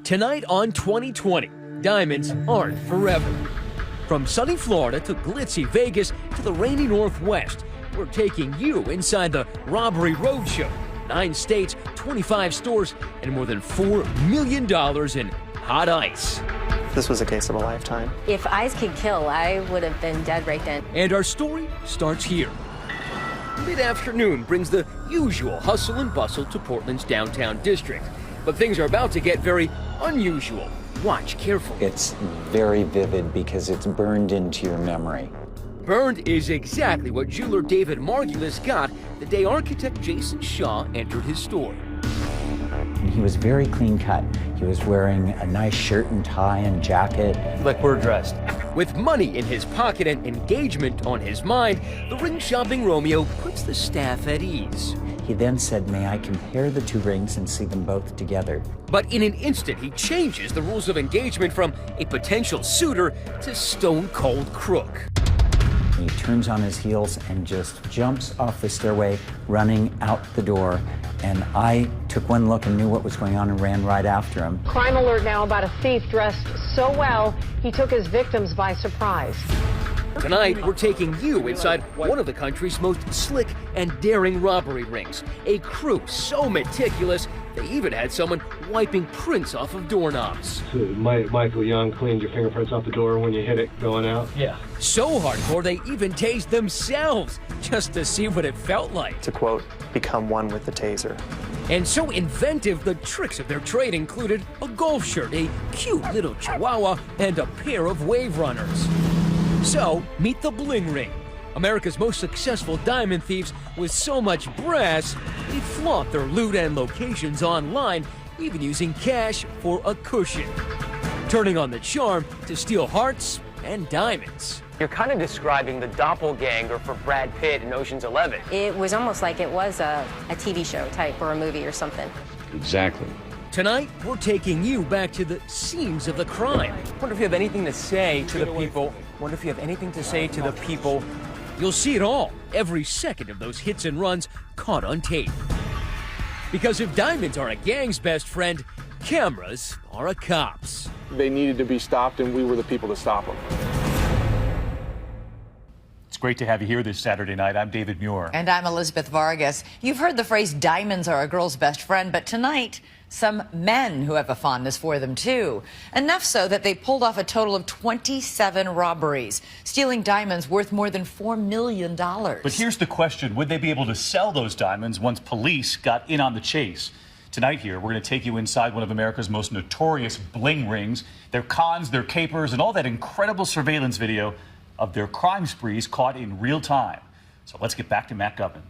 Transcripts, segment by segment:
Tonight on 2020, diamonds aren't forever. From sunny Florida to glitzy Vegas to the rainy Northwest, we're taking you inside the Robbery Roadshow. 9 states, 25 stores, and more than $4 million in hot ice. This was a case of a lifetime. If ice could kill, I would have been dead right then. And our story starts here. Mid-afternoon brings the usual hustle and bustle to Portland's downtown district. But things are about to get very unusual. Watch carefully. It's very vivid because it's burned into your memory. Burned is exactly what jeweler David Margulis got the day architect Jason Shaw entered his store. And he was very clean cut. He was wearing a nice shirt and tie and jacket. Like we're dressed. With money in his pocket and engagement on his mind, the ring-shopping Romeo puts the staff at ease. He then said, "May I compare the 2 rings and see them both together?" But in an instant, he changes the rules of engagement from a potential suitor to stone-cold crook. He turns on his heels and just jumps off the stairway, running out the door. And I took one look and knew what was going on and ran right after him. Crime alert now about a thief dressed so well, he took his victims by surprise. Tonight, we're taking you inside one of the country's most slick and daring robbery rings. A crew so meticulous, they even had someone wiping prints off of doorknobs. So Michael Young cleaned your fingerprints off the door when you hit it going out? Yeah. So hardcore, they even tased themselves just to see what it felt like. To quote, become one with the taser. And so inventive, the tricks of their trade included a golf shirt, a cute little chihuahua, and a pair of wave runners. So, meet the Bling Ring. America's most successful diamond thieves with so much brass, they flaunt their loot and locations online, even using cash for a cushion. Turning on the charm to steal hearts and diamonds. You're kind of describing the doppelganger for Brad Pitt in Ocean's 11. It was almost like it was a TV show type or a movie or something. Exactly. Tonight, we're taking you back to the scenes of the crime. Wonder if you have anything to say to the people. Wonder if you have anything to say to the people. You'll see it all, every second of those hits and runs caught on tape. Because if diamonds are a gang's best friend, cameras are a cop's. They needed to be stopped, and we were the people to stop them. It's great to have you here this Saturday night. I'm David Muir. And I'm Elizabeth Vargas. You've heard the phrase diamonds are a girl's best friend, but tonight, some men who have a fondness for them, too. Enough so that they pulled off a total of 27 robberies, stealing diamonds worth more than $4 million. But here's the question. Would they be able to sell those diamonds once police got in on the chase? Tonight here, we're going to take you inside one of America's most notorious bling rings, their cons, their capers, and all that incredible surveillance video of their crime sprees caught in real time. So let's get back to Matt Gubman.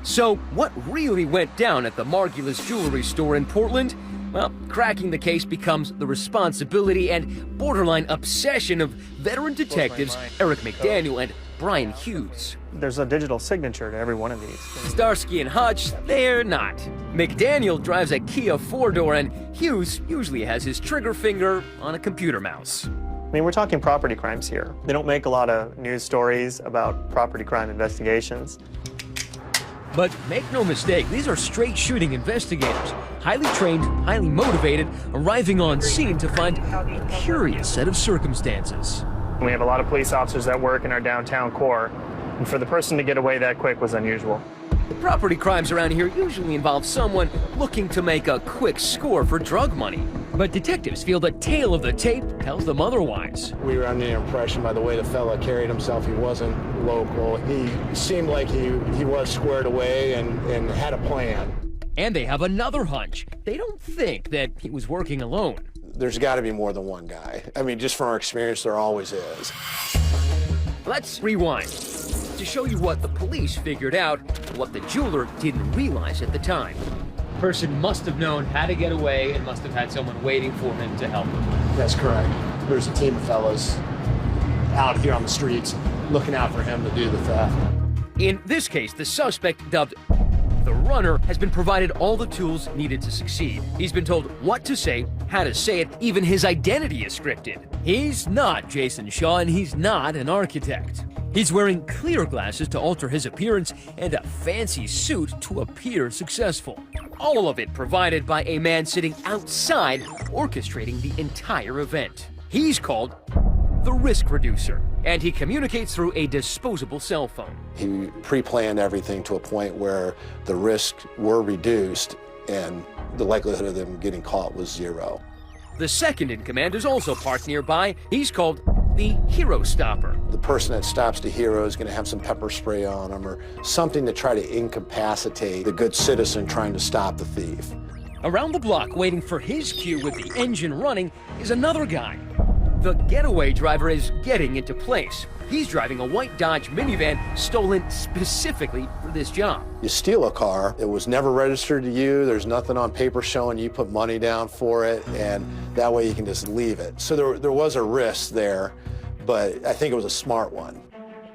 So, what really went down at the Margulis jewelry store in Portland? Well, cracking the case becomes the responsibility and borderline obsession of veteran detectives Eric McDaniel and Brian Hughes. There's a digital signature to every one of these. Starsky and Hutch, they're not. McDaniel drives a Kia 4-door and Hughes usually has his trigger finger on a computer mouse. I mean, we're talking property crimes here. They don't make a lot of news stories about property crime investigations. But make no mistake, these are straight-shooting investigators, highly trained, highly motivated, arriving on scene to find a curious set of circumstances. We have a lot of police officers that work in our downtown core, and for the person to get away that quick was unusual. The property crimes around here usually involve someone looking to make a quick score for drug money. But detectives feel the tale of the tape tells them otherwise. We were under the impression by the way the fella carried himself, he wasn't local. He seemed like he was squared away and had a plan. And they have another hunch. They don't think that he was working alone. There's got to be more than one guy. I mean, just from our experience, there always is. Let's rewind to show you what the police figured out and what the jeweler didn't realize at the time. The person must have known how to get away and must have had someone waiting for him to help him. That's correct. There's a team of fellas out here on the streets looking out for him to do the theft. In this case, the suspect, dubbed the runner, has been provided all the tools needed to succeed. He's been told what to say, how to say it, even his identity is scripted. He's not Jason Shaw, and he's not an architect. He's wearing clear glasses to alter his appearance and a fancy suit to appear successful. All of it provided by a man sitting outside orchestrating the entire event. He's called the Risk Reducer, and he communicates through a disposable cell phone. He pre-planned everything to a point where the risks were reduced and the likelihood of them getting caught was zero. The second in command is also parked nearby. He's called the Hero Stopper. The person that stops the hero is going to have some pepper spray on them or something to try to incapacitate the good citizen trying to stop the thief. Around the block, waiting for his cue with the engine running, is another guy. The getaway driver is getting into place. He's driving a white Dodge minivan stolen specifically for this job. You steal a car, it was never registered to you, there's nothing on paper showing you put money down for it, and that way you can just leave it. So there was a risk there, but I think it was a smart one.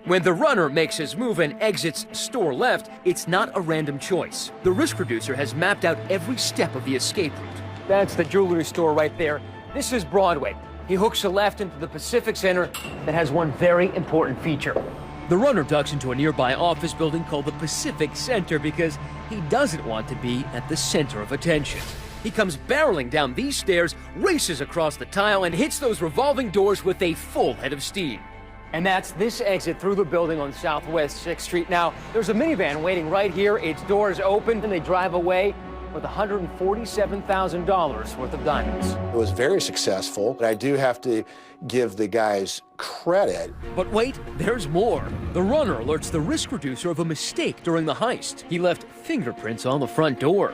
When the runner makes his move and exits store left, it's not a random choice. The Risk Reducer has mapped out every step of the escape route. That's the jewelry store right there. This is Broadway. He hooks a left into the Pacific Center that has one very important feature. The runner ducks into a nearby office building called the Pacific Center because he doesn't want to be at the center of attention. He comes barreling down these stairs, races across the tile, and hits those revolving doors with a full head of steam. And that's this exit through the building on Southwest 6th Street. Now, there's a minivan waiting right here. Its doors open, and they drive away with $147,000 worth of diamonds. It was very successful, but I do have to give the guys credit. But wait, there's more. The runner alerts the Risk Reducer of a mistake during the heist. He left fingerprints on the front door.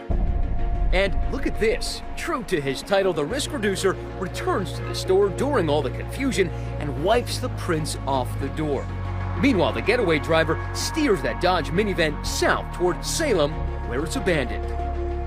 And look at this. True to his title, the Risk Reducer returns to the store during all the confusion and wipes the prints off the door. Meanwhile, the getaway driver steers that Dodge minivan south toward Salem, where it's abandoned.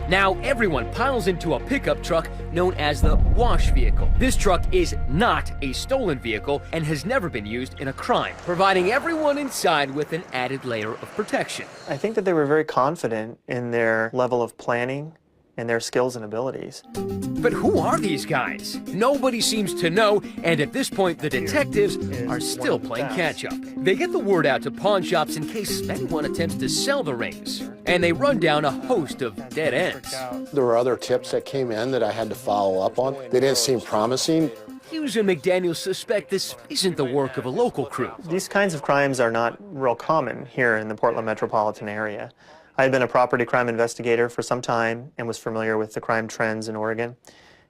Now everyone piles into a pickup truck known as the Wash Vehicle. This truck is not a stolen vehicle and has never been used in a crime, providing everyone inside with an added layer of protection. I think that they were very confident in their level of planning and their skills and abilities. But who are these guys? Nobody seems to know, and at this point, the detectives are still playing catch-up. They get the word out to pawn shops in case anyone attempts to sell the rings, and they run down a host of dead ends. There were other tips that came in that I had to follow up on. They didn't seem promising. Hughes and McDaniel suspect this isn't the work of a local crew. These kinds of crimes are not real common here in the Portland metropolitan area. I had been a property crime investigator for some time and was familiar with the crime trends in Oregon,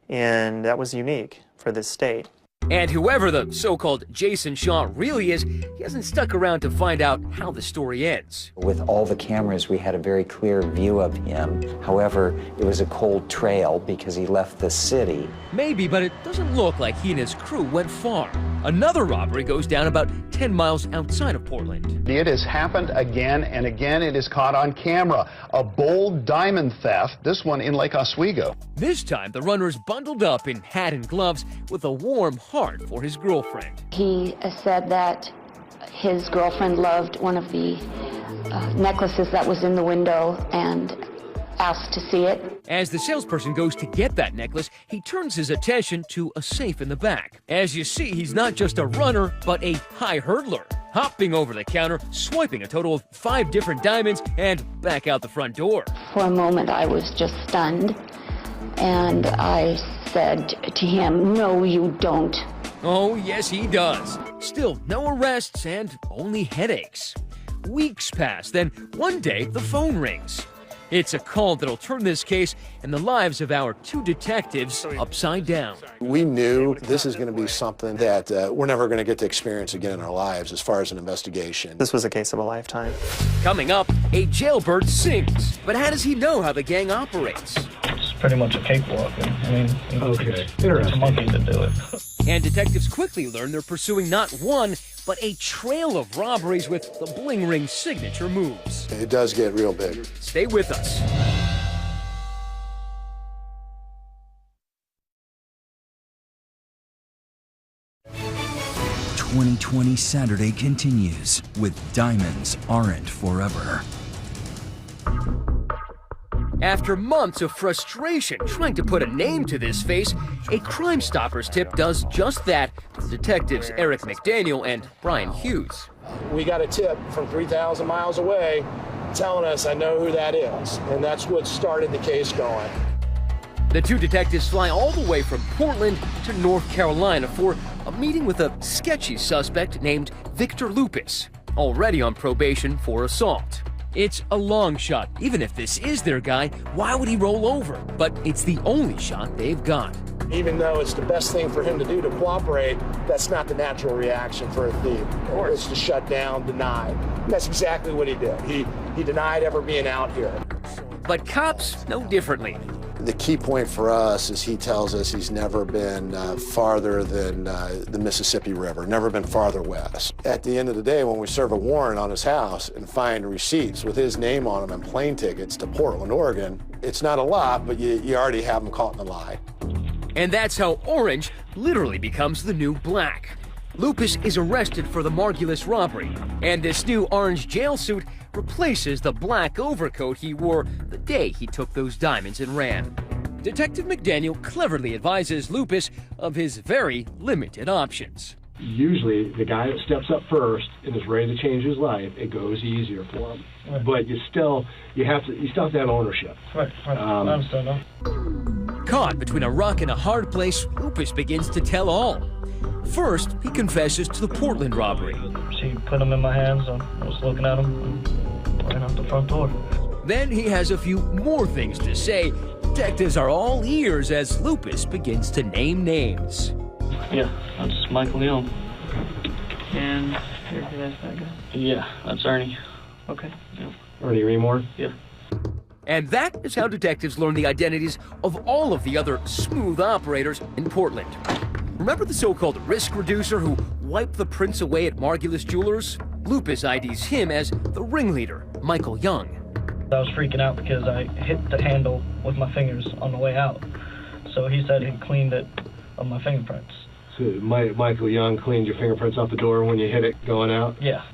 and that was unique for this state. And whoever the so-called Jason Shaw really is, he hasn't stuck around to find out how the story ends. With all the cameras, we had a very clear view of him. However, it was a cold trail because he left the city. Maybe, but it doesn't look like he and his crew went far. Another robbery goes down about 10 miles outside of Portland. It has happened again and again. It is caught on camera. A bold diamond theft, this one in Lake Oswego. This time, the runner's bundled up in hat and gloves with a warm heart for his girlfriend. He said that his girlfriend loved one of the necklaces that was in the window and asked to see it. As the salesperson goes to get that necklace, he turns his attention to a safe in the back. As you see, he's not just a runner, but a high hurdler, hopping over the counter, swiping a total of 5 different diamonds, and back out the front door. For a moment, I was just stunned, and I said to him, "No, you don't." Oh, yes, he does. Still, no arrests and only headaches. Weeks pass, then one day the phone rings. It's a call that'll turn this case and the lives of our 2 detectives upside down. We knew this is going to be something that we're never going to get to experience again in our lives as far as an investigation. This was a case of a lifetime. Coming up, a jailbird sings. But how does he know how the gang operates? It's pretty much a cakewalk. I mean, it's a monkey to do it. And detectives quickly learn they're pursuing not one, but a trail of robberies with the Bling Ring signature moves. It does get real big. Stay with us. .2020 Saturday continues with Diamonds Aren't Forever. After months of frustration trying to put a name to this face, a Crime Stoppers tip does just that to detectives Eric McDaniel and Brian Hughes. We got a tip from 3,000 miles away telling us I know who that is, and that's what started the case going. The two detectives fly all the way from Portland to North Carolina for a meeting with a sketchy suspect named Victor Lupus, already on probation for assault. It's a long shot. Even if this is their guy, why would he roll over? But it's the only shot they've got. Even though it's the best thing for him to do to cooperate, that's not the natural reaction for a thief. It's to shut down, deny. And that's exactly what he did. He denied ever being out here. But cops know differently. The key point for us is he tells us he's never been farther than the Mississippi River, never been farther west. At the end of the day, when we serve a warrant on his house and find receipts with his name on them and plane tickets to Portland, Oregon, it's not a lot, but you already have him caught in the lie. And that's how orange literally becomes the new black. Lupus is arrested for the Margulis robbery, and this new orange jail suit replaces the black overcoat he wore the day he took those diamonds and ran. Detective McDaniel cleverly advises Lupus of his very limited options. Usually, the guy that steps up first and is ready to change his life, it goes easier for him. Right. But you still have to have ownership. Right. I understand that. Caught between a rock and a hard place, Lupus begins to tell all. First, he confesses to the Portland robbery. She put them in my hands. I was looking at them and ran out the front door. Then he has a few more things to say. Detectives are all ears as Lupus begins to name names. Yeah, that's Michael Young. And here's that guy. Yeah, that's Ernie. Okay. Yeah. Ernie Remore? Yeah. And that is how detectives learn the identities of all of the other smooth operators in Portland. Remember the so-called risk reducer who wiped the prints away at Margulis Jewelers? Lupus IDs him as the ringleader, Michael Young. I was freaking out because I hit the handle with my fingers on the way out. So he said he cleaned it of my fingerprints. So Michael Young cleaned your fingerprints off the door when you hit it going out? Yeah.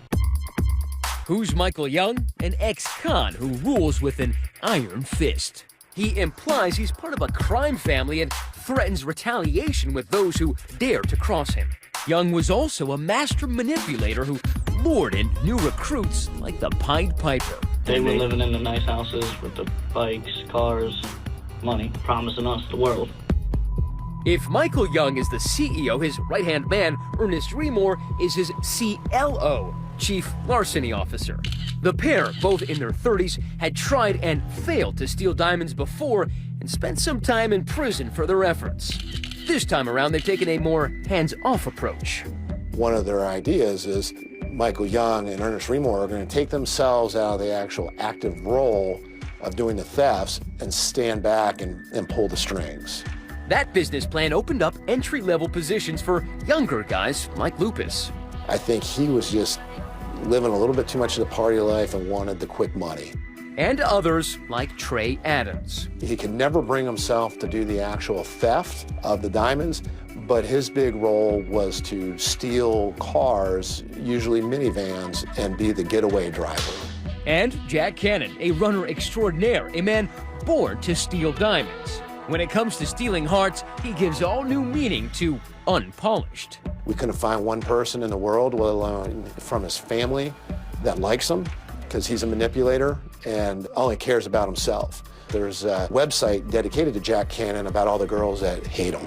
Who's Michael Young? An ex-con who rules with an iron fist. He implies he's part of a crime family and threatens retaliation with those who dare to cross him. Young was also a master manipulator who lured in new recruits like the Pied Piper. They were living in the nice houses with the bikes, cars, money, promising us the world. If Michael Young is the CEO, his right-hand man, Ernest Remore, is his CLO, Chief Larceny Officer. The pair, both in their 30s, had tried and failed to steal diamonds before and spent some time in prison for their efforts. This time around, they've taken a more hands-off approach. One of their ideas is Michael Young and Ernest Remore are going to take themselves out of the actual active role of doing the thefts and stand back and pull the strings. That business plan opened up entry-level positions for younger guys like Lupus. I think he was just living a little bit too much of the party life and wanted the quick money. And others like Trey Adams. He could never bring himself to do the actual theft of the diamonds, but his big role was to steal cars, usually minivans, and be the getaway driver. And Jack Cannon, a runner extraordinaire, a man born to steal diamonds. When it comes to stealing hearts, he gives all new meaning to unpolished. We couldn't find one person in the world, let alone from his family, that likes him, because he's a manipulator and only cares about himself. There's a website dedicated to Jack Cannon about all the girls that hate him.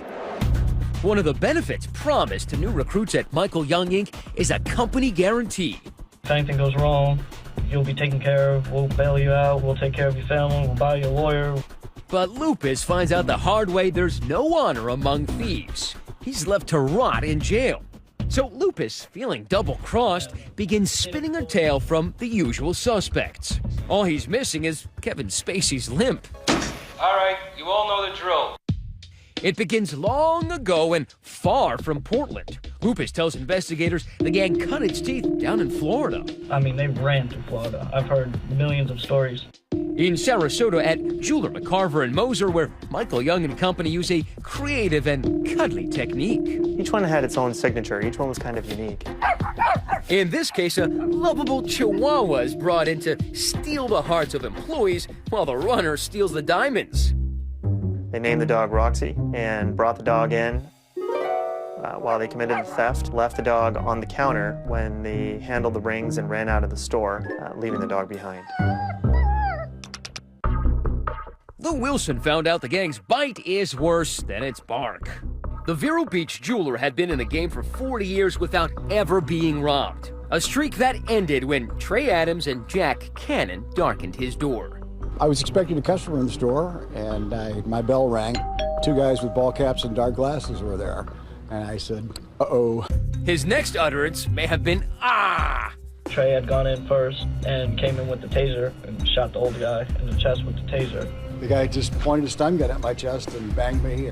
One of the benefits promised to new recruits at Michael Young Inc. is a company guarantee. If anything goes wrong, you'll be taken care of. We'll bail you out. We'll take care of your family. We'll buy you a lawyer. But Lupus finds out the hard way there's no honor among thieves. He's left to rot in jail. So Lupus, feeling double-crossed, begins spinning a tale from the usual suspects. All he's missing is Kevin Spacey's limp. All right, you all know the drill. It begins long ago and far from Portland. Lupus tells investigators the gang cut its teeth down in Florida. I mean, they ran to Florida. I've heard millions of stories. In Sarasota at Jeweler McCarver and Moser, where Michael Young and company use a creative and cuddly technique. Each one had its own signature. Each one was kind of unique. In this case, a lovable Chihuahua is brought in to steal the hearts of employees while the runner steals the diamonds. They named the dog Roxy and brought the dog in. while they committed the theft, left the dog on the counter when they handled the rings and ran out of the store, leaving the dog behind. Lou Wilson found out the gang's bite is worse than its bark. The Vero Beach jeweler had been in the game for 40 years without ever being robbed. A streak that ended when Trey Adams and Jack Cannon darkened his door. I was expecting a customer in the store, and my bell rang. Two guys with ball caps and dark glasses were there. And I said, uh-oh. His next utterance may have been, ah! Trey had gone in first and came in with the taser and shot the old guy in the chest with the taser. The guy just pointed a stun gun at my chest and banged me.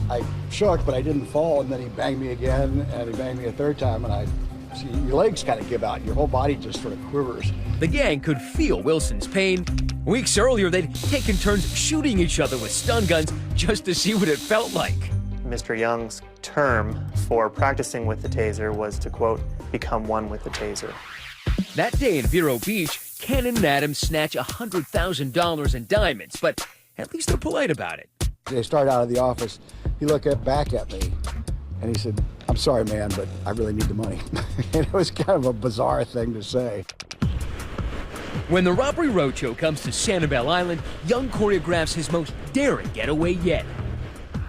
I shook, but I didn't fall, and then he banged me again, and he banged me a third time, and see, your legs kind of give out. Your whole body just sort of quivers. The gang could feel Wilson's pain. Weeks earlier, they'd taken turns shooting each other with stun guns just to see what it felt like. Mr. Young's term for practicing with the taser was to, quote, become one with the taser. That day in Vero Beach, Cannon and Adams snatch $100,000 in diamonds, but at least they're polite about it. They started out of the office. He looked back at me, and he said, "I'm sorry, man, but I really need the money." And it was kind of a bizarre thing to say. When the robbery roadshow comes to Sanibel Island, Young choreographs his most daring getaway yet.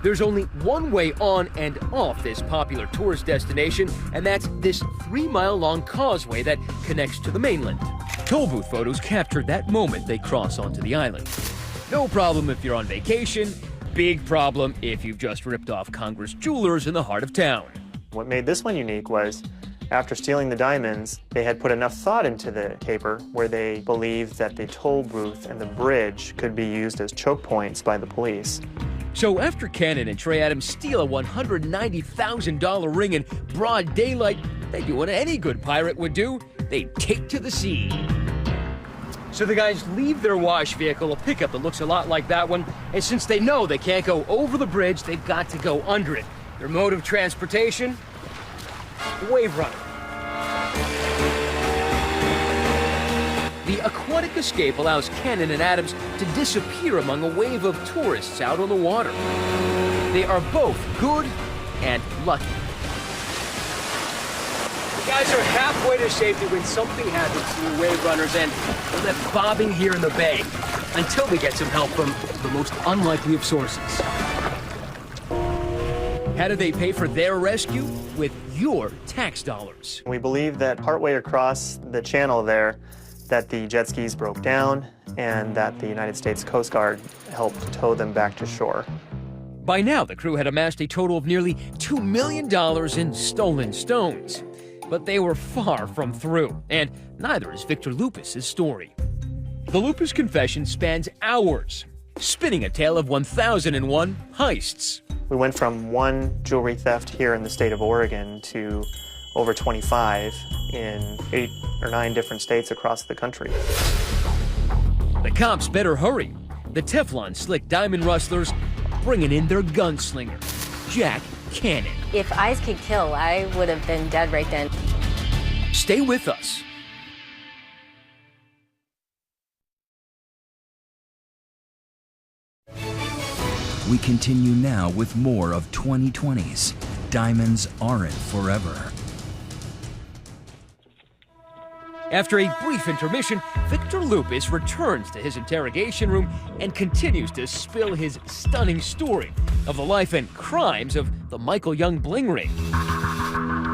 There's only one way on and off this popular tourist destination, and that's this 3-mile-long causeway that connects to the mainland. Toll booth photos captured that moment they cross onto the island. No problem if you're on vacation, big problem if you've just ripped off Congress Jewelers in the heart of town. What made this one unique was, after stealing the diamonds, they had put enough thought into the caper where they believed that the toll booth and the bridge could be used as choke points by the police. So after Cannon and Trey Adams steal a $190,000 ring in broad daylight, they do what any good pirate would do. They take to the sea. So the guys leave their wash vehicle, a pickup that looks a lot like that one, and since they know they can't go over the bridge, they've got to go under it. Their mode of transportation? The Wave Runner. The aquatic escape allows Cannon and Adams to disappear among a wave of tourists out on the water. They are both good and lucky. The guys are halfway to safety when something happens to the Wave Runners, and they're left bobbing here in the bay until they get some help from the most unlikely of sources. How do they pay for their rescue? With your tax dollars. We believe that partway across the channel there, that the jet skis broke down and that the United States Coast Guard helped tow them back to shore. By now, the crew had amassed a total of nearly $2 million in stolen stones. But they were far from through, and neither is Victor Lupus's story. The Lupus confession spans hours, spinning a tale of 1,001 heists. We went from one jewelry theft here in the state of Oregon to over 25 in 8 or 9 different states across the country. The cops better hurry. The Teflon slick diamond rustlers bringing in their gunslinger, Jack Cannon. If eyes could kill, I would have been dead right then. Stay with us. We continue now with more of 2020's Diamonds Aren't Forever. After a brief intermission, Victor Lupus returns to his interrogation room and continues to spill his stunning story of the life and crimes of the Michael Young bling ring.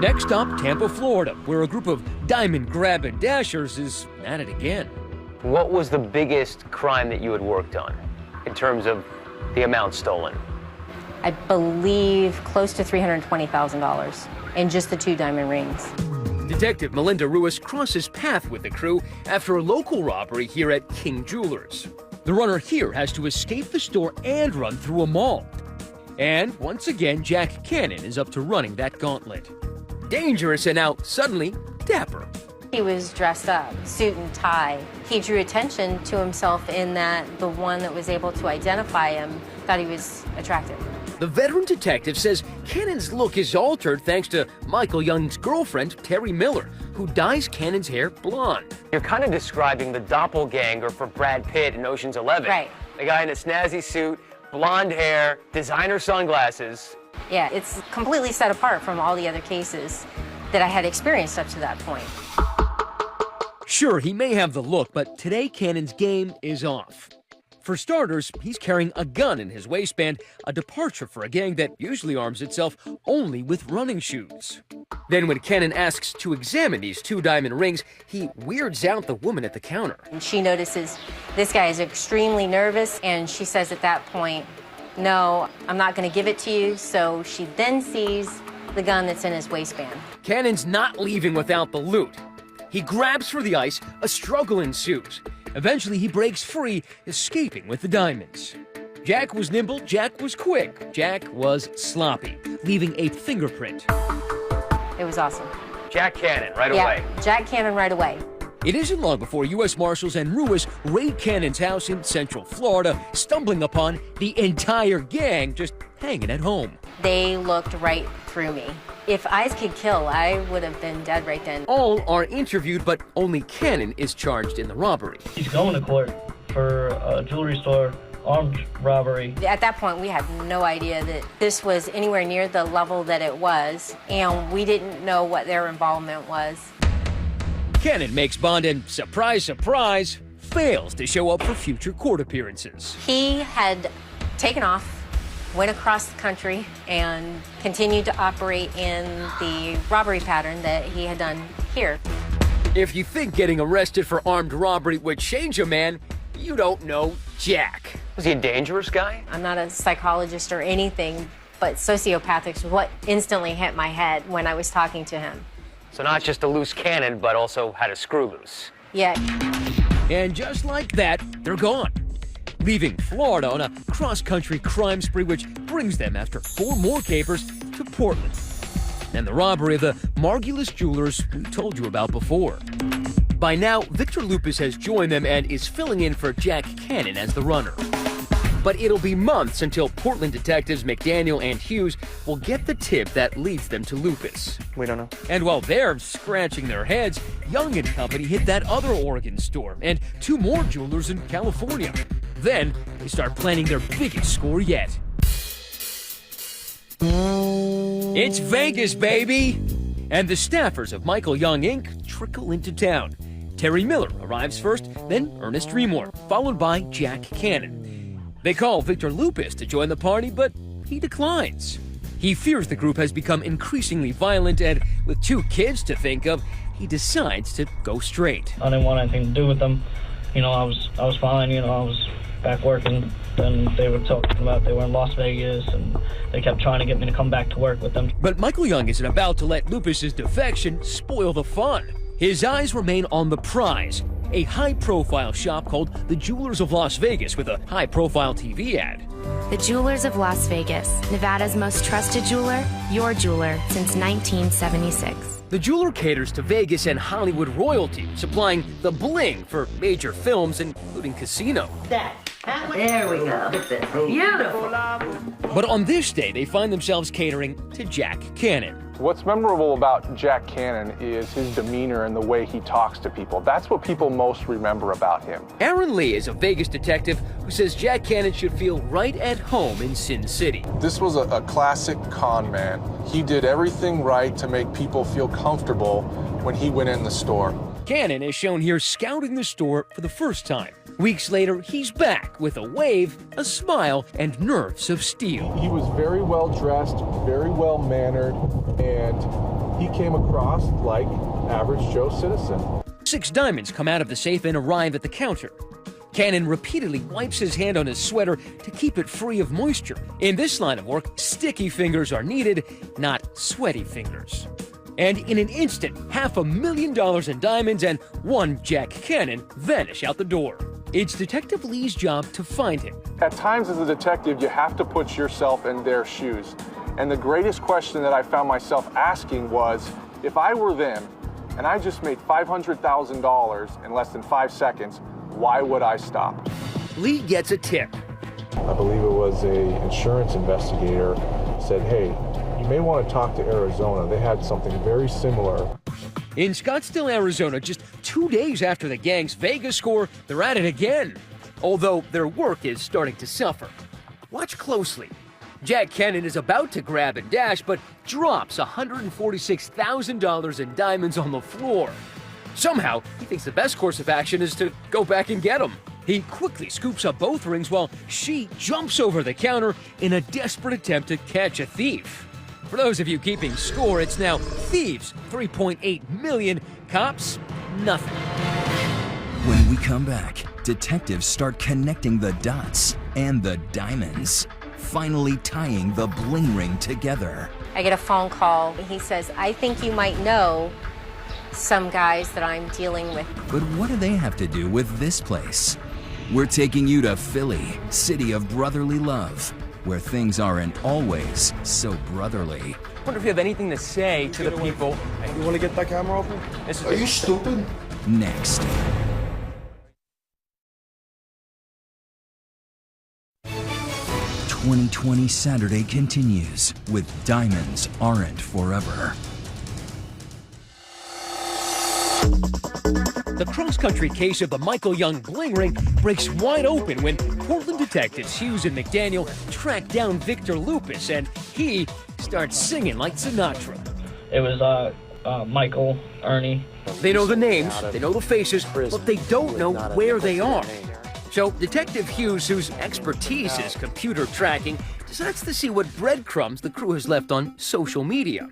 Next up, Tampa, Florida, where a group of diamond grab and dashers is at it again. What was the biggest crime that you had worked on in terms of the amount stolen? I believe close to $320,000 in just the 2 diamond rings. Detective Melinda Ruiz crosses path with the crew after a local robbery here at King Jewelers. The runner here has to escape the store and run through a mall. And once again, Jack Cannon is up to running that gauntlet. Dangerous and now suddenly dapper. He was dressed up, suit and tie. He drew attention to himself in that the one that was able to identify him thought he was attractive. The veteran detective says Cannon's look is altered thanks to Michael Young's girlfriend, Terry Miller, who dyes Cannon's hair blonde. You're kind of describing the doppelganger for Brad Pitt in Ocean's 11. Right. The guy in a snazzy suit, blonde hair, designer sunglasses. Yeah, it's completely set apart from all the other cases that I had experienced up to that point. Sure, he may have the look, but today Cannon's game is off. For starters, he's carrying a gun in his waistband, a departure for a gang that usually arms itself only with running shoes. Then when Cannon asks to examine these 2 diamond rings, he weirds out the woman at the counter. And she notices this guy is extremely nervous, and she says at that point, "No, I'm not going to give it to you." So she then sees the gun that's in his waistband. Cannon's not leaving without the loot. He grabs for the ice, a struggle ensues. Eventually, he breaks free, escaping with the diamonds. Jack was nimble, Jack was quick, Jack was sloppy, leaving a fingerprint. It was awesome. Jack Cannon, right Yeah, away. Jack Cannon right away. It isn't long before U.S. Marshals and RUAS raid Cannon's house in Central Florida, stumbling upon the entire gang just hanging at home. They looked right through me. If eyes could kill, I would have been dead right then. All are interviewed, but only Cannon is charged in the robbery. He's going to court for a jewelry store armed robbery. At that point, we had no idea that this was anywhere near the level that it was, and we didn't know what their involvement was. Cannon makes bond and, surprise, surprise, fails to show up for future court appearances. He had taken off, went across the country, and continued to operate in the robbery pattern that he had done here. If you think getting arrested for armed robbery would change a man, you don't know Jack. Was he a dangerous guy? I'm not a psychologist or anything, but sociopathic is what instantly hit my head when I was talking to him. So not just a loose cannon, but also had a screw loose. Yeah. And just like that, they're gone, leaving Florida on a cross-country crime spree, which brings them, after 4 more capers, to Portland. And the robbery of the Margulis jewelers we told you about before. By now, Victor Lupus has joined them and is filling in for Jack Cannon as the runner. But it'll be months until Portland detectives McDaniel and Hughes will get the tip that leads them to Lupus. We don't know. And while they're scratching their heads, Young and Company hit that other Oregon store and 2 more jewelers in California. Then they start planning their biggest score yet. It's Vegas, baby! And the staffers of Michael Young Inc. trickle into town. Terry Miller arrives first, then Ernest Remore, followed by Jack Cannon. They call Victor Lupus to join the party, but he declines. He fears the group has become increasingly violent, and with 2 kids to think of, he decides to go straight. I didn't want anything to do with them. You know, I was fine, you know, I was back working. Then they were talking about they were in Las Vegas, and they kept trying to get me to come back to work with them. But Michael Young isn't about to let Lupus's defection spoil the fun. His eyes remain on the prize, a high-profile shop called the Jewelers of Las Vegas with a high-profile TV ad. The Jewelers of Las Vegas, Nevada's most trusted jeweler, your jeweler since 1976. The jeweler caters to Vegas and Hollywood royalty, supplying the bling for major films, including Casino. There we go. Beautiful. But on this day, they find themselves catering to Jack Cannon. What's memorable about Jack Cannon is his demeanor and the way he talks to people. That's what people most remember about him. Aaron Lee is a Vegas detective who says Jack Cannon should feel right at home in Sin City. This was a classic con man. He did everything right to make people feel comfortable when he went in the store. Cannon is shown here scouting the store for the first time. Weeks later, he's back with a wave, a smile, and nerves of steel. He was very well dressed, very well mannered, and he came across like average Joe citizen. 6 diamonds come out of the safe and arrive at the counter. Cannon repeatedly wipes his hand on his sweater to keep it free of moisture. In this line of work, sticky fingers are needed, not sweaty fingers. And in an instant, $500,000 in diamonds and 1 Jack Cannon vanish out the door. It's Detective Lee's job to find him. At times as a detective, you have to put yourself in their shoes. And the greatest question that I found myself asking was, if I were them and I just made $500,000 in less than 5 seconds, why would I stop? Lee gets a tip. I believe it was an insurance investigator said, hey, you may want to talk to Arizona. They had something very similar. In Scottsdale, Arizona, just 2 days after the gang's Vegas score, they're at it again. Although their work is starting to suffer. Watch closely. Jack Cannon is about to grab and dash, but drops $146,000 in diamonds on the floor. Somehow, he thinks the best course of action is to go back and get them. He quickly scoops up both rings while she jumps over the counter in a desperate attempt to catch a thief. For those of you keeping score, it's now thieves, $3.8 million, cops, nothing. When we come back, detectives start connecting the dots and the diamonds, finally tying the bling ring together. I get a phone call. He says, I think you might know some guys that I'm dealing with. But what do they have to do with this place? We're taking you to Philly, city of brotherly love, where things aren't always so brotherly. Wonder if you have anything to say to the people. You want to get that camera open? Are you stupid? Next. "2020 Saturday" continues with Diamonds Aren't Forever. The cross-country case of the Michael Young bling ring breaks wide open when Portland detectives Hughes and McDaniel track down Victor Lupus, and he starts singing like Sinatra. It was Michael, Ernie. They know the names, they know the faces, but they don't know where they are. So Detective Hughes, whose expertise is computer tracking, decides to see what breadcrumbs the crew has left on social media.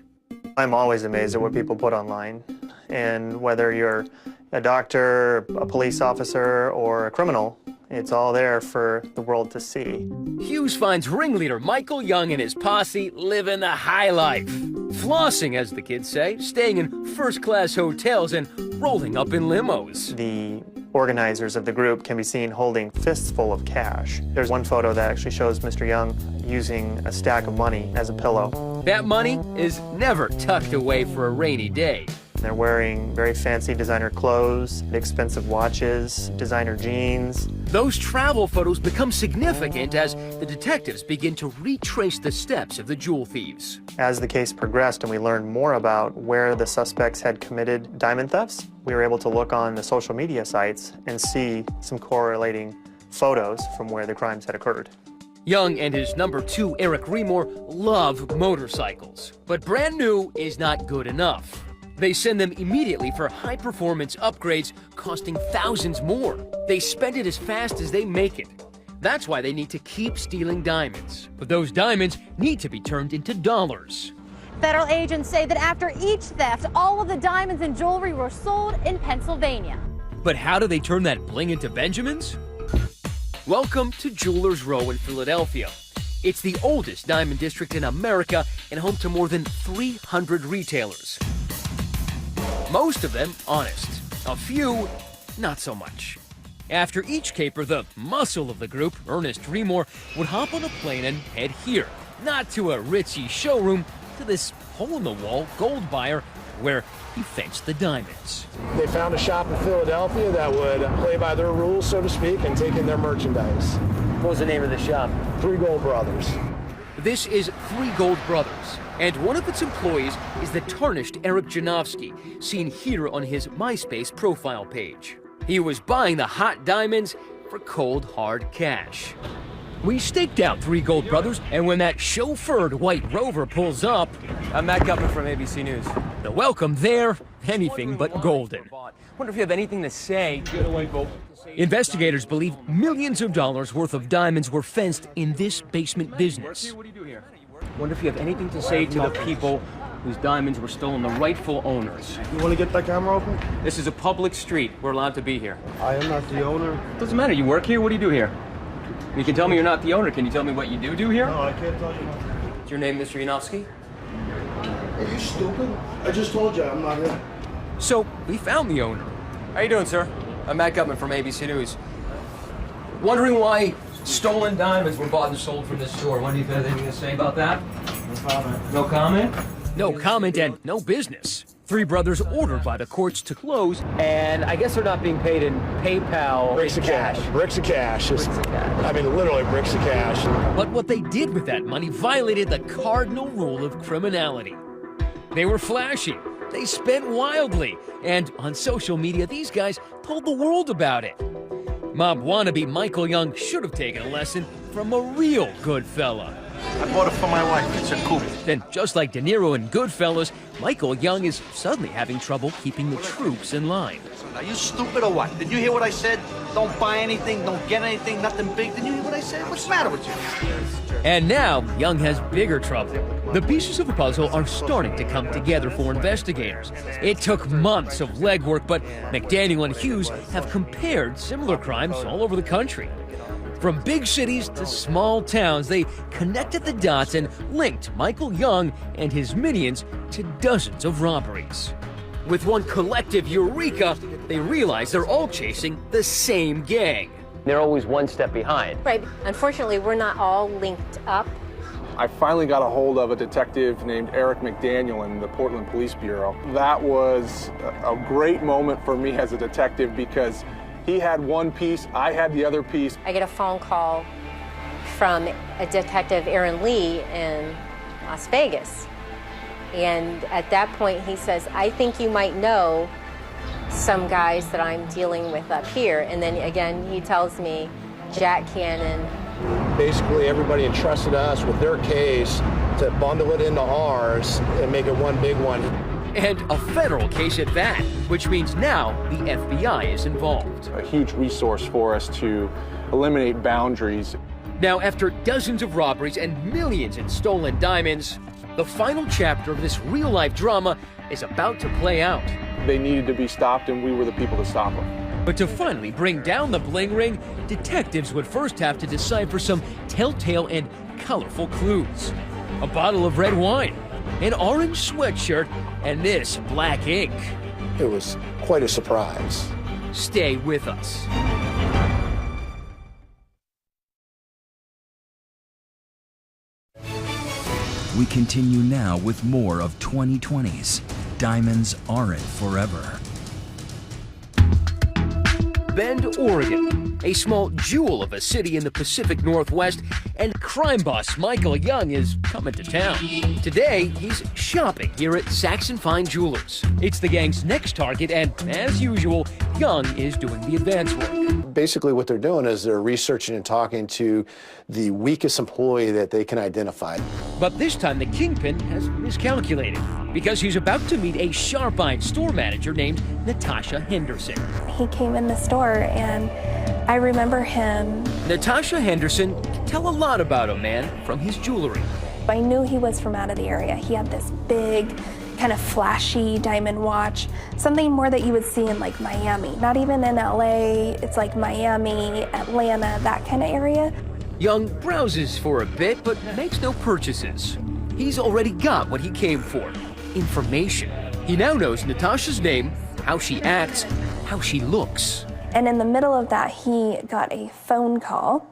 I'm always amazed at what people put online, and whether you're a doctor, a police officer, or a criminal, it's all there for the world to see. Hughes finds ringleader Michael Young and his posse living the high life. Flossing, as the kids say, staying in first-class hotels and rolling up in limos. The organizers of the group can be seen holding fists full of cash. There's one photo that actually shows Mr. Young using a stack of money as a pillow. That money is never tucked away for a rainy day. They're wearing very fancy designer clothes, expensive watches, designer jeans. Those travel photos become significant as the detectives begin to retrace the steps of the jewel thieves. As the case progressed and we learned more about where the suspects had committed diamond thefts, we were able to look on the social media sites and see some correlating photos from where the crimes had occurred. Young and his number 2, Eric Remore, love motorcycles. But brand new is not good enough. They send them immediately for high-performance upgrades costing thousands more. They spend it as fast as they make it. That's why they need to keep stealing diamonds. But those diamonds need to be turned into dollars. Federal agents say that after each theft, all of the diamonds and jewelry were sold in Pennsylvania. But how do they turn that bling into Benjamins? Welcome to Jewelers Row in Philadelphia. It's the oldest diamond district in America and home to more than 300 retailers. Most of them honest, a few not so much. After each caper, the muscle of the group, Ernest Remore, would hop on a plane and head here, not to a ritzy showroom, to this hole-in-the-wall gold buyer where he fenced the diamonds. They found a shop in Philadelphia that would play by their rules, so to speak, and take in their merchandise. What was the name of the shop? Three Gold Brothers. This is Three Gold Brothers, and one of its employees is the tarnished Eric Janowski, seen here on his MySpace profile page. He was buying the hot diamonds for cold, hard cash. We staked out Three Gold Brothers, and when that chauffeured white Rover pulls up... I'm Matt Gutman from ABC News. The welcome there, anything but golden. Wonder if you have anything to say. Investigators believe millions of dollars worth of diamonds were fenced in this basement business. What do you do here? Wonder if you have anything to say to the people whose diamonds were stolen, the rightful owners. You want to get that camera open? This is a public street. We're allowed to be here. I am not the owner. Doesn't matter. You work here. What do you do here? You can tell me you're not the owner. Can you tell me what you do here? No, I can't tell you. Is your name Mr. Janowski? Are you stupid? I just told you I'm not here. So we found the owner. How you doing, sir? I'm Matt Gutman from ABC News. Wondering why stolen diamonds were bought and sold from this store. Wonder if you have anything to say about that? No comment. No comment? No comment and no business. Three brothers ordered by the courts to close, and I guess they're not being paid in PayPal. Bricks of cash. Bricks of cash. I mean, literally bricks of cash. But what they did with that money violated the cardinal rule of criminality. They were flashy, they spent wildly, and on social media, these guys told the world about it. Mob wannabe Michael Young should have taken a lesson from a real good fella. I bought it for my wife. It's a coupe. Then, just like De Niro in Goodfellas, Michael Young is suddenly having trouble keeping the troops in line. Are you stupid or what? Did you hear what I said? Don't buy anything, don't get anything, nothing big. Did you hear what I said? What's the matter with you? And now, Young has bigger trouble. The pieces of the puzzle are starting to come together for investigators. It took months of legwork, but McDaniel and Hughes have compared similar crimes all over the country. From big cities to small towns, they connected the dots and linked Michael Young and his minions to dozens of robberies. With one collective eureka, they realize they're all chasing the same gang. They're always one step behind. Right. Unfortunately, we're not all linked up. I finally got a hold of a detective named Eric McDaniel in the Portland Police Bureau. That was a great moment for me as a detective because he had one piece, I had the other piece. I get a phone call from a detective, Aaron Lee, in Las Vegas. And at that point, he says, I think you might know some guys that I'm dealing with up here. And then again, he tells me Jack Cannon. Basically, everybody entrusted us with their case to bundle it into ours and make it one big one. And a federal case at that, which means now the FBI is involved. A huge resource for us to eliminate boundaries. Now, after dozens of robberies and millions in stolen diamonds, the final chapter of this real-life drama is about to play out. They needed to be stopped, and we were the people to stop them. But to finally bring down the bling ring, detectives would first have to decipher some telltale and colorful clues. A bottle of red wine, an orange sweatshirt, and this black ink. It was quite a surprise. Stay with us. We continue now with more of 2020's Diamonds Aren't Forever. Bend, Oregon, a small jewel of a city in the Pacific Northwest, and crime boss Michael Young is coming to town. Today, he's shopping here at Saxon Fine Jewelers. It's the gang's next target, and as usual, Young is doing the advance work. Basically what they're doing is they're researching and talking to the weakest employee that they can identify. But this time the kingpin has miscalculated because he's about to meet a sharp-eyed store manager named Natasha Henderson. He came in the store and I remember him. Natasha Henderson can tell a lot about a man from his jewelry. I knew he was from out of the area. He had this big, kind of flashy diamond watch, something more that you would see in like Miami. Not even in LA, it's like Miami, Atlanta, that kind of area. Young browses for a bit, but makes no purchases. He's already got what he came for, information. He now knows Natasha's name, how she acts, how she looks. And in the middle of that, he got a phone call,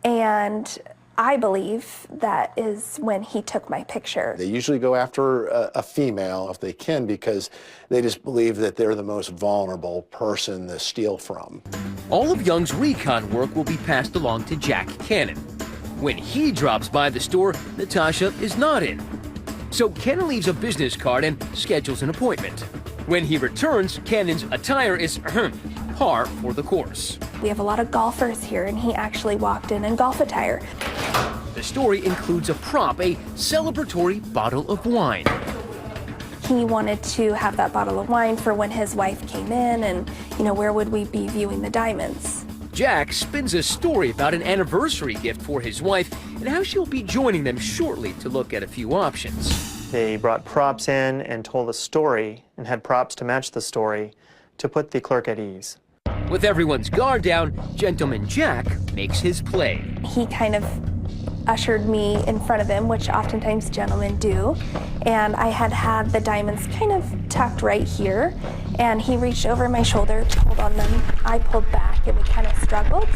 and I believe that is when he took my picture. They usually go after a female if they can because they just believe that they're the most vulnerable person to steal from. All of Young's recon work will be passed along to Jack Cannon. When he drops by the store, Natasha is not in. So Cannon leaves a business card and schedules an appointment. When he returns, Cannon's attire is par for the course. We have a lot of golfers here, and he actually walked in golf attire. The story includes a prop, a celebratory bottle of wine. He wanted to have that bottle of wine for when his wife came in and, where would we be viewing the diamonds? Jack spins a story about an anniversary gift for his wife and how she'll be joining them shortly to look at a few options. They brought props in and told a story and had props to match the story to put the clerk at ease. With everyone's guard down, Gentleman Jack makes his play. He kind of ushered me in front of him, which oftentimes gentlemen do, and I had the diamonds kind of tucked right here, and he reached over my shoulder, pulled on them, I pulled back, and we kind of struggled,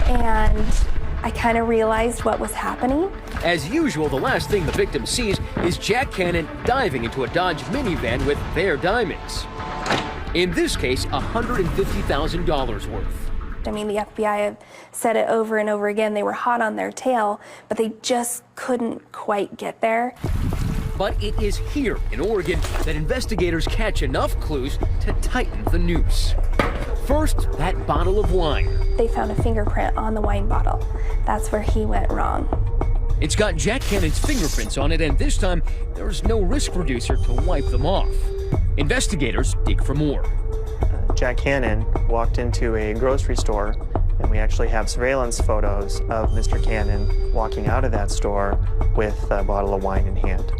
and I kind of realized what was happening. As usual, the last thing the victim sees is Jack Cannon diving into a Dodge minivan with their diamonds. In this case, $150,000 worth. I mean, the FBI have said it over and over again. They were hot on their tail, but they just couldn't quite get there. But it is here in Oregon that investigators catch enough clues to tighten the noose. First, that bottle of wine. They found a fingerprint on the wine bottle. That's where he went wrong. It's got Jack Cannon's fingerprints on it, and this time there's no risk reducer to wipe them off. Investigators dig for more. Jack Cannon walked into a grocery store, and we actually have surveillance photos of Mr. Cannon walking out of that store with a bottle of wine in hand.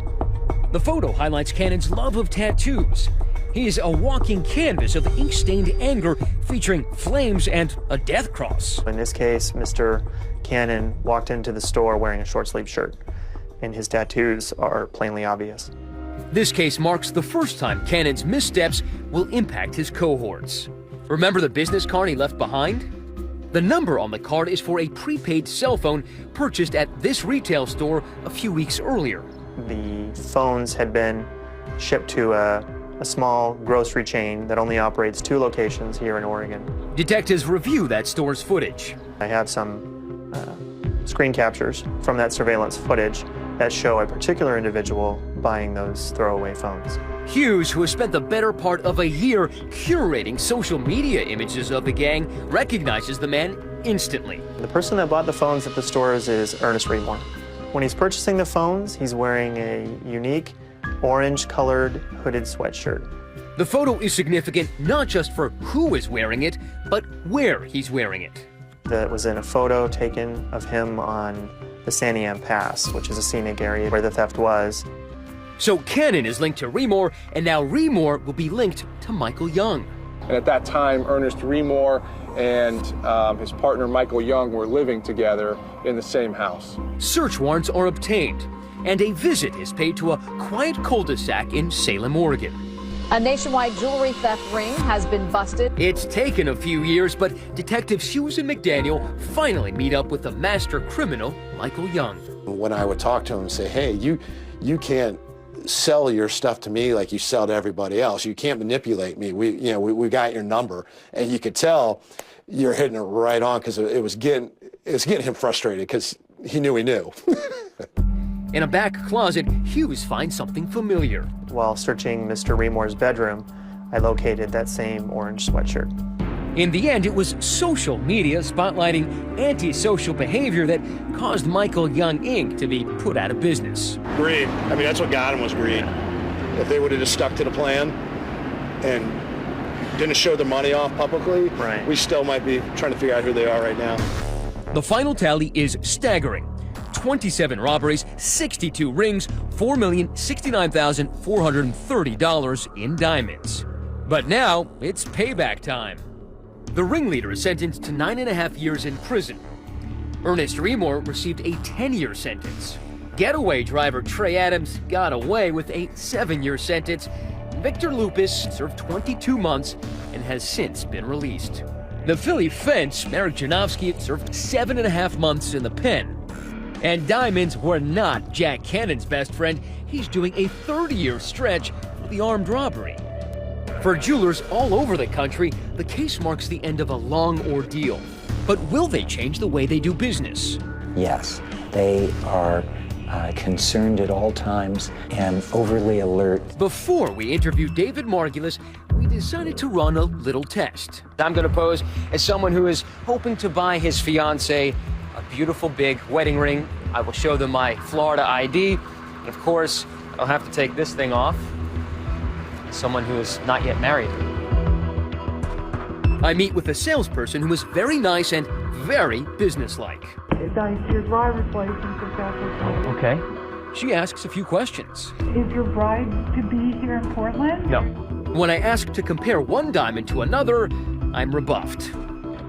The photo highlights Cannon's love of tattoos. He is a walking canvas of ink-stained anger featuring flames and a death cross. In this case, Mr. Cannon walked into the store wearing a short-sleeved shirt, and his tattoos are plainly obvious. This case marks the first time Cannon's missteps will impact his cohorts. Remember the business card he left behind? The number on the card is for a prepaid cell phone purchased at this retail store a few weeks earlier. The phones had been shipped to a small grocery chain that only operates 2 locations here in Oregon. Detectives review that store's footage. I have some screen captures from that surveillance footage that show a particular individual buying those throwaway phones. Hughes, who has spent the better part of a year curating social media images of the gang, recognizes the man instantly. The person that bought the phones at the stores is Ernest Remore. When he's purchasing the phones, he's wearing a unique orange-colored hooded sweatshirt. The photo is significant not just for who is wearing it, but where he's wearing it. That was in a photo taken of him on the Santiam Pass, which is a scenic area where the theft was. So Cannon is linked to Remore, and now Remore will be linked to Michael Young. And at that time, Ernest Remore and his partner Michael Young were living together in the same house. Search warrants are obtained, and a visit is paid to a quiet cul-de-sac in Salem, Oregon. A nationwide jewelry theft ring has been busted. It's taken a few years, but Detectives Hughes and McDaniel finally meet up with the master criminal, Michael Young. When I would talk to him and say, hey, you can't sell your stuff to me like you sell to everybody else. You can't manipulate me. We got your number. And you could tell you're hitting it right on, because it was getting him frustrated, because he knew he knew. In a back closet, Hughes finds something familiar. While searching Mr. Remore's bedroom, I located that same orange sweatshirt. In the end, it was social media spotlighting antisocial behavior that caused Michael Young Inc. to be put out of business. Greed. I mean, that's what got him, was greed. If they would have just stuck to the plan and didn't show the money off publicly, right, we still might be trying to figure out who they are right now. The final tally is staggering. 27 robberies, 62 rings, $4,069,430 in diamonds. But now it's payback time. The ringleader is sentenced to 9.5 years in prison. Ernest Remore received a 10-year sentence. Getaway driver Trey Adams got away with a 7-year sentence. Victor Lupus served 22 months and has since been released. The Philly fence, Merrick Janowski, served 7.5 months in the pen. And diamonds were not Jack Cannon's best friend. He's doing a 30-year stretch for the armed robbery. For jewelers all over the country, the case marks the end of a long ordeal. But will they change the way they do business? Yes, they are concerned at all times and overly alert. Before we interviewed David Margulis, we decided to run a little test. I'm going to pose as someone who is hoping to buy his fiancée a beautiful big wedding ring. I will show them my Florida ID. And of course, I'll have to take this thing off. Someone who is not yet married. I meet with a salesperson who is very nice and very businesslike. Your driver's license, if that's okay. Okay. She asks a few questions. Is your bride to be here in Portland? No. When I ask to compare one diamond to another, I'm rebuffed.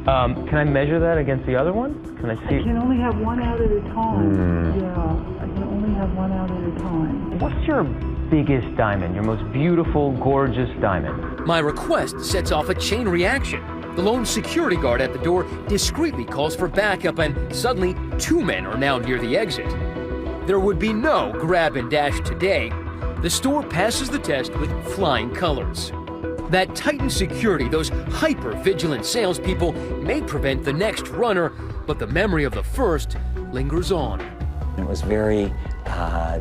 Can I measure that against the other one? Can I see? I can only have one out at a time. Yeah, I can only have one out at a time. What's your biggest diamond, your most beautiful, gorgeous diamond? My request sets off a chain reaction. The lone security guard at the door discreetly calls for backup, and suddenly 2 men are now near the exit. There would be no grab and dash today. The store passes the test with flying colors. That tightened security, those hyper-vigilant salespeople may prevent the next runner, but the memory of the first lingers on. It was very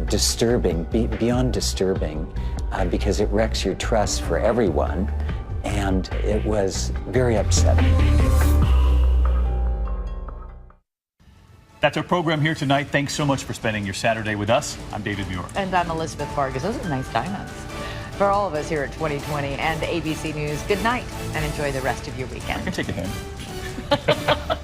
disturbing, beyond disturbing, because it wrecks your trust for everyone, and it was very upsetting. That's our program here tonight. Thanks so much for spending your Saturday with us. I'm David Muir. And I'm Elizabeth Vargas. Those are nice diamonds. For all of us here at 2020 and ABC News, good night and enjoy the rest of your weekend. I can take a hand.